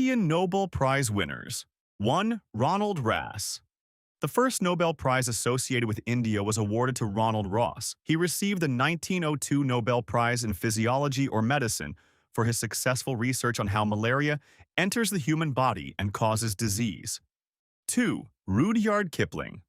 Indian Nobel Prize winners. 1. Ronald Ross. The first Nobel Prize associated with India was awarded to Ronald Ross. He received the 1902 Nobel Prize in Physiology or Medicine for his successful research on how malaria enters the human body and causes disease. 2. Rudyard Kipling.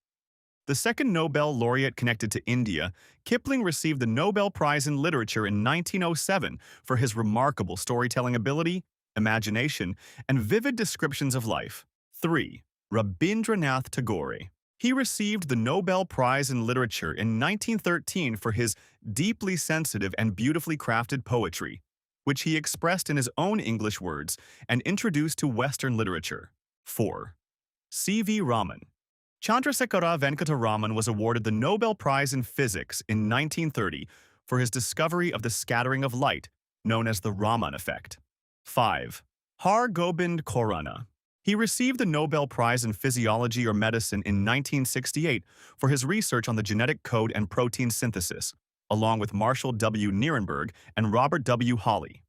The second Nobel laureate connected to India, Kipling received the Nobel Prize in Literature in 1907 for his remarkable storytelling ability, imagination, and vivid descriptions of life. 3. Rabindranath Tagore. He received the Nobel Prize in Literature in 1913 for his deeply sensitive and beautifully crafted poetry, which he expressed in his own English words and introduced to Western literature. 4. C.V. Raman. 𝗧𝗦𝗔𝗧 𝗵𝗃𝗃 was awarded the Nobel Prize in Physics in 1930 for his discovery of the scattering of light, known as the Raman effect. 5. 𝗂𝗽𝗱𝗁 𝗂𝗪𝗏. He received the Nobel Prize in Physiology or Medicine in 1968 for his research on the genetic code and protein synthesis, along with Marshall W. Nirenberg and Robert W. Hawley.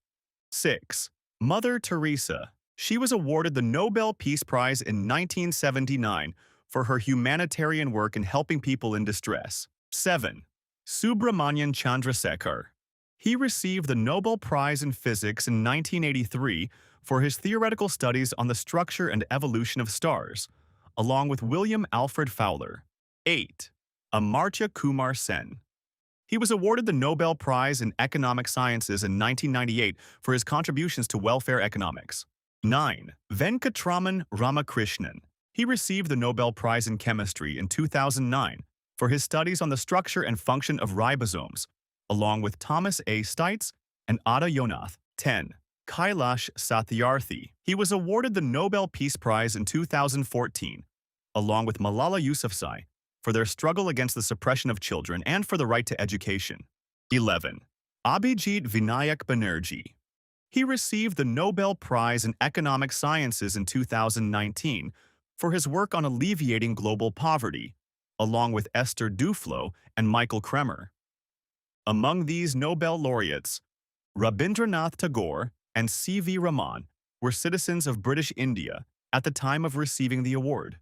6. Mother Teresa. She was awarded the Nobel Peace Prize in 1979 for her humanitarian work in helping people in distress. 7. 𝗧𝗦𝗔𝗧 𝗚𝗪𝗂𝗃𝗃. He received the Nobel Prize in Physics in 1983 for his theoretical studies on the structure and evolution of stars, along with William Alfred Fowler. 8. Amartya Kumar Sen. He was awarded the Nobel Prize in Economic Sciences in 1998 for his contributions to welfare economics. 9. Venkatraman Ramakrishnan. He received the Nobel Prize in Chemistry in 2009 for his studies on the structure and function of ribosomes, along with Thomas A. Stites and Ada Yonath. 10. Kailash Satyarthi. He was awarded the Nobel Peace Prize in 2014, along with Malala Yousafzai, for their struggle against the suppression of children and for the right to education. 11. Abhijit Vinayak Banerjee. He received the Nobel Prize in Economic Sciences in 2019 for his work on alleviating global poverty, along with Esther Duflo and Michael Kremer. Among these Nobel laureates, Rabindranath Tagore and C.V. Raman were citizens of British India at the time of receiving the award.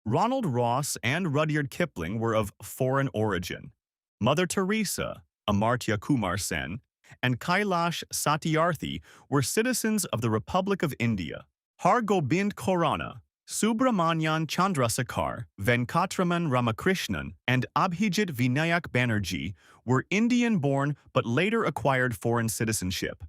Ronald Ross and Rudyard Kipling were of foreign origin. Mother Teresa, Amartya Kumar Sen, and Kailash Satyarthi were citizens of the Republic of India. 𝗂𝗽𝗱𝗁 𝗂𝗪𝗏, 𝗧𝗦𝗔𝗪 𝗧𝗪𝗃𝗃, Venkatraman Ramakrishnan, and Abhijit Vinayak Banerjee were Indian-born but later acquired foreign citizenship.